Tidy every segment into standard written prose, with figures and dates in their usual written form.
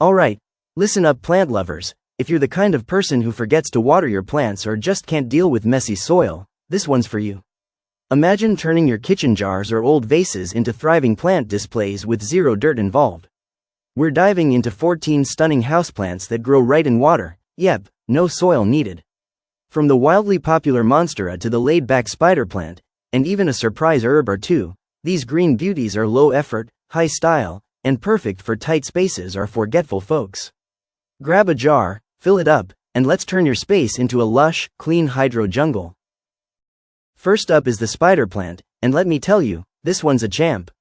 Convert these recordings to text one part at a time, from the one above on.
Alright, listen up plant lovers, if you're the kind of person who forgets to water your plants or just can't deal with messy soil, this one's for you. Imagine turning your kitchen jars or old vases into thriving plant displays with zero dirt involved. We're diving into 14 stunning houseplants that grow right in water, yep, no soil needed. From the wildly popular Monstera to the laid-back spider plant, and even a surprise herb or two, these green beauties are low effort, high style, and perfect for tight spaces or forgetful folks. Grab a jar, fill it up, and let's turn your space into a lush, clean hydro jungle. First up is the spider plant, and let me tell you, this one's a champ.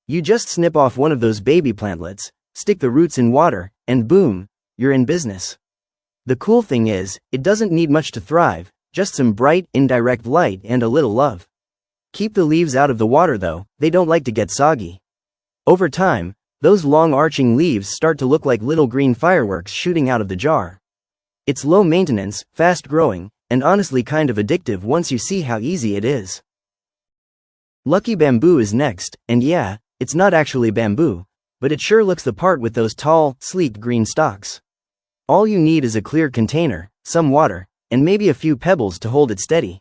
You just snip off one of those baby plantlets, stick the roots in water, and boom, you're in business. The cool thing is, it doesn't need much to thrive, just some bright, indirect light and a little love. Keep the leaves out of the water though, they don't like to get soggy. Over time, those long arching leaves start to look like little green fireworks shooting out of the jar. It's low maintenance, fast growing, and honestly kind of addictive once you see how easy it is. Lucky bamboo is next, and yeah, it's not actually bamboo, but it sure looks the part with those tall, sleek green stalks. All you need is a clear container, some water, and maybe a few pebbles to hold it steady.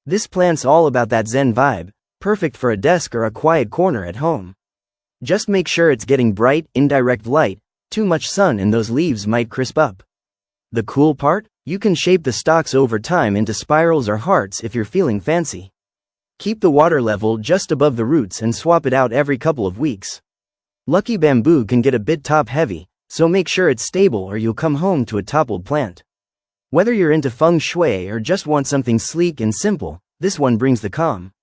This plant's all about that zen vibe, perfect for a desk or a quiet corner at home. Just make sure it's getting bright, indirect light, too much sun and those leaves might crisp up. The cool part? You can shape the stalks over time into spirals or hearts if you're feeling fancy. Keep the water level just above the roots and swap it out every couple of weeks. Lucky bamboo can get a bit top-heavy, so make sure it's stable or you'll come home to a toppled plant. Whether you're into feng shui or just want something sleek and simple, this one brings the calm.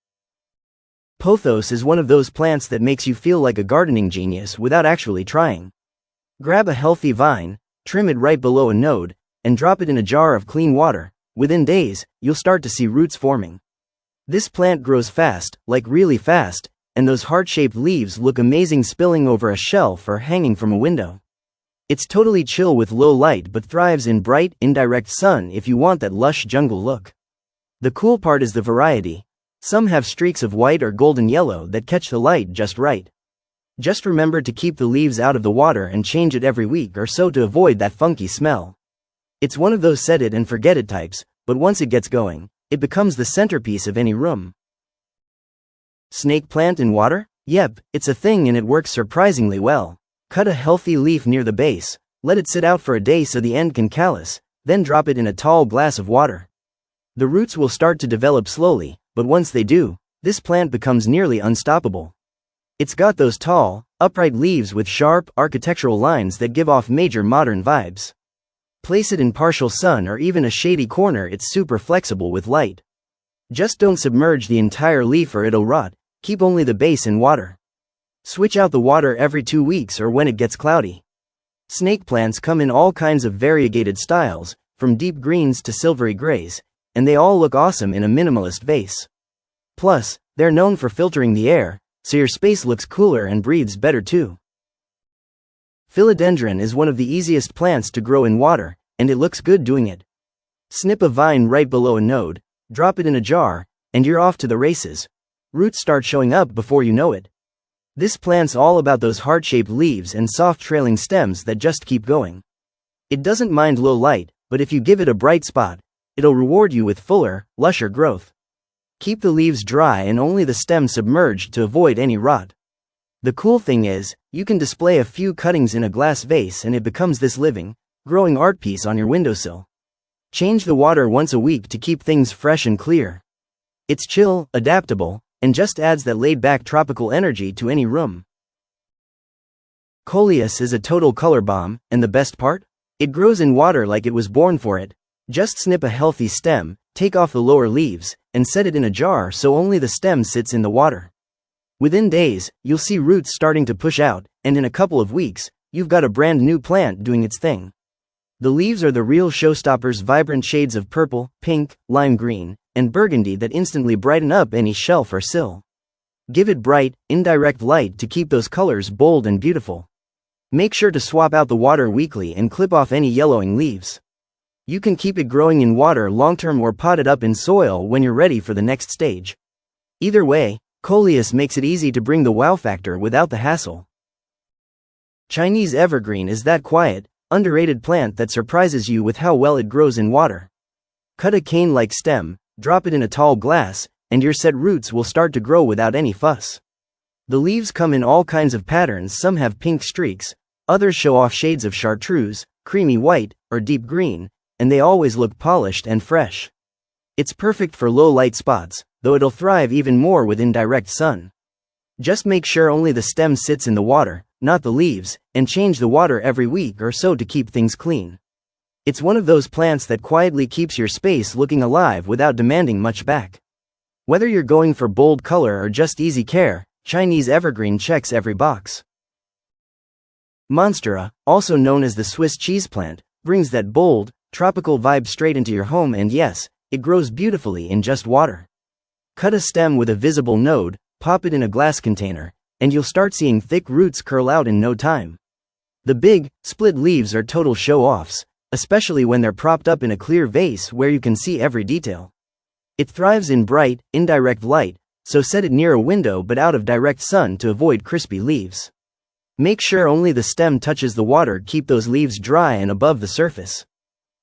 Pothos is one of those plants that makes you feel like a gardening genius without actually trying. Grab a healthy vine, trim it right below a node, and drop it in a jar of clean water. Within days, you'll start to see roots forming. This plant grows fast, like really fast, and those heart-shaped leaves look amazing spilling over a shelf or hanging from a window. It's totally chill with low light but thrives in bright, indirect sun if you want that lush jungle look. The cool part is the variety. Some have streaks of white or golden yellow that catch the light just right. Just remember to keep the leaves out of the water and change it every week or so to avoid that funky smell. It's one of those set it and forget it types, but once it gets going, it becomes the centerpiece of any room. Snake plant in water? Yep, it's a thing and it works surprisingly well. Cut a healthy leaf near the base, let it sit out for a day so the end can callus, then drop it in a tall glass of water. The roots will start to develop slowly, but once they do, this plant becomes nearly unstoppable. It's got those tall, upright leaves with sharp, architectural lines that give off major modern vibes. Place it in partial sun or even a shady corner, it's super flexible with light. Just don't submerge the entire leaf or it'll rot, keep only the base in water. Switch out the water every 2 weeks or when it gets cloudy. Snake plants come in all kinds of variegated styles, from deep greens to silvery grays, and they all look awesome in a minimalist vase. Plus, they're known for filtering the air, so your space looks cooler and breathes better too. Philodendron is one of the easiest plants to grow in water, and it looks good doing it. Snip a vine right below a node, drop it in a jar, and you're off to the races. Roots start showing up before you know it. This plant's all about those heart-shaped leaves and soft trailing stems that just keep going. It doesn't mind low light, but if you give it a bright spot, it'll reward you with fuller, lusher growth. Keep the leaves dry and only the stem submerged to avoid any rot. The cool thing is, you can display a few cuttings in a glass vase and it becomes this living, growing art piece on your windowsill. Change the water once a week to keep things fresh and clear. It's chill, adaptable, and just adds that laid-back tropical energy to any room. Coleus is a total color bomb, and the best part? It grows in water like it was born for it. Just snip a healthy stem, take off the lower leaves, and set it in a jar so only the stem sits in the water. Within days, you'll see roots starting to push out, and in a couple of weeks, you've got a brand new plant doing its thing. The leaves are the real showstoppers, vibrant shades of purple, pink, lime green, and burgundy that instantly brighten up any shelf or sill. Give it bright, indirect light to keep those colors bold and beautiful. Make sure to swap out the water weekly and clip off any yellowing leaves. You can keep it growing in water long-term or pot it up in soil when you're ready for the next stage. Either way, Coleus makes it easy to bring the wow factor without the hassle. Chinese evergreen is that quiet, underrated plant that surprises you with how well it grows in water. Cut a cane-like stem, drop it in a tall glass, and your set roots will start to grow without any fuss. The leaves come in all kinds of patterns. Some have pink streaks, others show off shades of chartreuse, creamy white, or deep green, and they always look polished and fresh. It's perfect for low light spots, though it'll thrive even more with indirect sun. Just make sure only the stem sits in the water, not the leaves, and change the water every week or so to keep things clean. It's one of those plants that quietly keeps your space looking alive without demanding much back. Whether you're going for bold color or just easy care, Chinese evergreen checks every box. Monstera, also known as the Swiss cheese plant, brings that bold, tropical vibe straight into your home, and yes, it grows beautifully in just water. Cut a stem with a visible node, pop it in a glass container, and you'll start seeing thick roots curl out in no time. The big, split leaves are total show-offs, especially when they're propped up in a clear vase where you can see every detail. It thrives in bright, indirect light, so set it near a window but out of direct sun to avoid crispy leaves. Make sure only the stem touches the water. Keep those leaves dry and above the surface.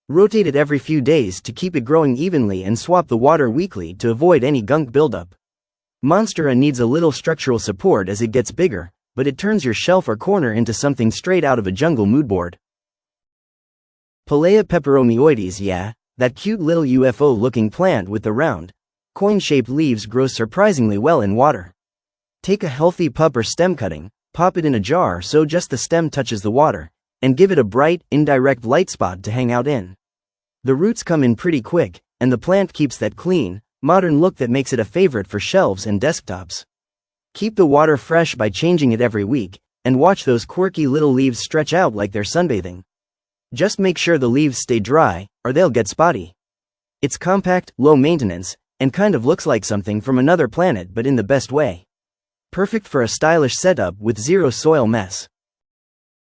Rotate it every few days to keep it growing evenly, and swap the water weekly to avoid any gunk buildup. Monstera needs a little structural support as it gets bigger, but it turns your shelf or corner into something straight out of a jungle moodboard. Pilea Peperomioides, yeah, that cute little UFO-looking plant with the round, coin-shaped leaves grows surprisingly well in water. Take a healthy pup or stem cutting, pop it in a jar so just the stem touches the water, and give it a bright, indirect light spot to hang out in. The roots come in pretty quick, and the plant keeps that clean, modern look that makes it a favorite for shelves and desktops. Keep the water fresh by changing it every week, and watch those quirky little leaves stretch out like they're sunbathing. Just make sure the leaves stay dry, or they'll get spotty. It's compact, low maintenance, and kind of looks like something from another planet, but in the best way. Perfect for a stylish setup with zero soil mess.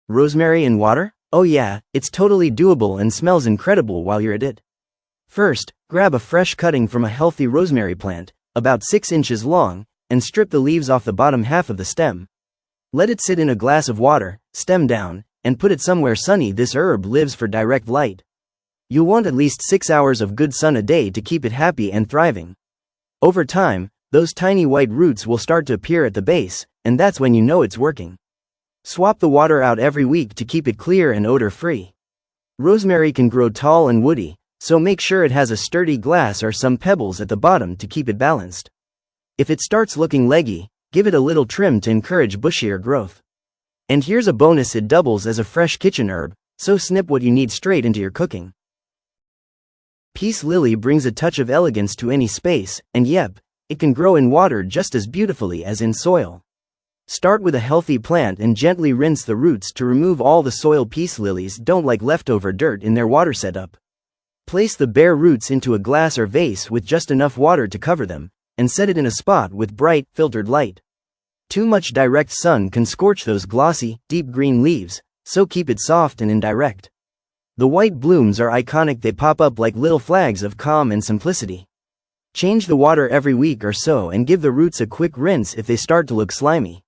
Rosemary in water? Oh yeah, it's totally doable and smells incredible while you're at it. First, grab a fresh cutting from a healthy rosemary plant, about 6 inches long, and strip the leaves off the bottom half of the stem. Let it sit in a glass of water, stem down, and put it somewhere sunny. This herb lives for direct light. You'll want at least 6 hours of good sun a day to keep it happy and thriving. Over time, those tiny white roots will start to appear at the base, and that's when you know it's working. Swap the water out every week to keep it clear and odor-free. Rosemary can grow tall and woody, so make sure it has a sturdy glass or some pebbles at the bottom to keep it balanced. If it starts looking leggy, give it a little trim to encourage bushier growth. And here's a bonus: it doubles as a fresh kitchen herb, so snip what you need straight into your cooking. Peace lily brings a touch of elegance to any space, and yep, it can grow in water just as beautifully as in soil. Start with a healthy plant and gently rinse the roots to remove all the soil. Peace lilies don't like leftover dirt in their water setup. Place the bare roots into a glass or vase with just enough water to cover them, and set it in a spot with bright, filtered light. Too much direct sun can scorch those glossy, deep green leaves, so keep it soft and indirect. The white blooms are iconic. They pop up like little flags of calm and simplicity. Change the water every week or so and give the roots a quick rinse if they start to look slimy.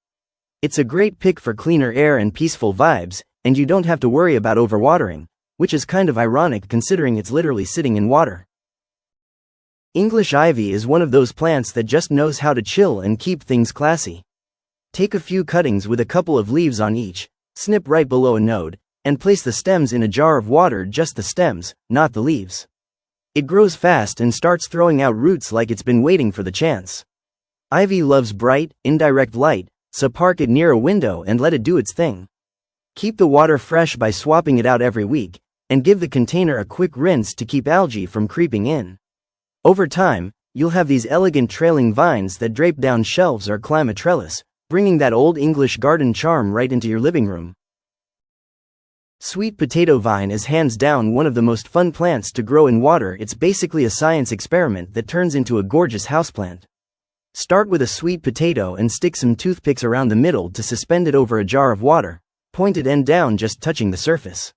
It's a great pick for cleaner air and peaceful vibes, and you don't have to worry about overwatering, which is kind of ironic considering it's literally sitting in water. English ivy is one of those plants that just knows how to chill and keep things classy. Take a few cuttings with a couple of leaves on each, snip right below a node, and place the stems in a jar of water. Just the stems, not the leaves. It grows fast and starts throwing out roots like it's been waiting for the chance. Ivy loves bright, indirect light, so park it near a window and let it do its thing. Keep the water fresh by swapping it out every week, and give the container a quick rinse to keep algae from creeping in. Over time, you'll have these elegant trailing vines that drape down shelves or climb a trellis, bringing that old English garden charm right into your living room. Sweet potato vine is hands down one of the most fun plants to grow in water. It's basically a science experiment that turns into a gorgeous houseplant. Start with a sweet potato and stick some toothpicks around the middle to suspend it over a jar of water, pointed end down, just touching the surface.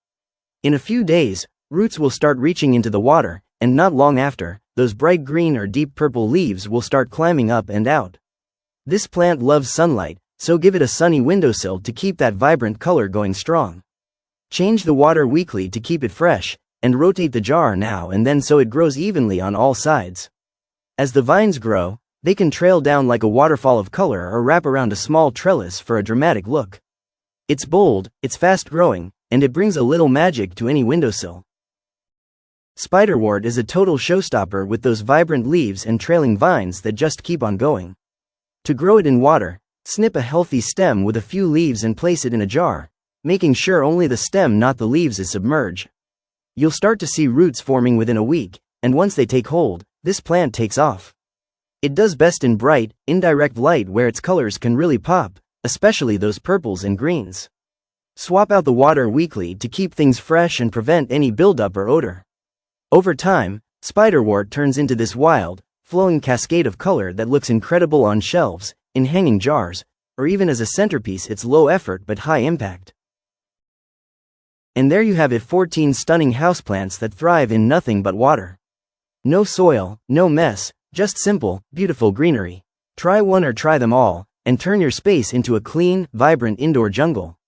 In a few days, roots will start reaching into the water, and not long after, those bright green or deep purple leaves will start climbing up and out. This plant loves sunlight, so give it a sunny windowsill to keep that vibrant color going strong. Change the water weekly to keep it fresh, and rotate the jar now and then so it grows evenly on all sides. As the vines grow, they can trail down like a waterfall of color or wrap around a small trellis for a dramatic look. It's bold, it's fast-growing, and it brings a little magic to any windowsill. Spiderwort is a total showstopper with those vibrant leaves and trailing vines that just keep on going. To grow it in water, snip a healthy stem with a few leaves and place it in a jar, making sure only the stem not the leaves is submerged. You'll start to see roots forming within a week, and once they take hold, this plant takes off. It does best in bright, indirect light where its colors can really pop, especially those purples and greens. Swap out the water weekly to keep things fresh and prevent any buildup or odor. Over time, Spiderwort turns into this wild, flowing cascade of color that looks incredible on shelves, in hanging jars, or even as a centerpiece. It's low effort but high impact. And there you have it, 14 stunning houseplants that thrive in nothing but water. No soil, no mess, just simple, beautiful greenery. Try one or try them all, and turn your space into a clean, vibrant indoor jungle.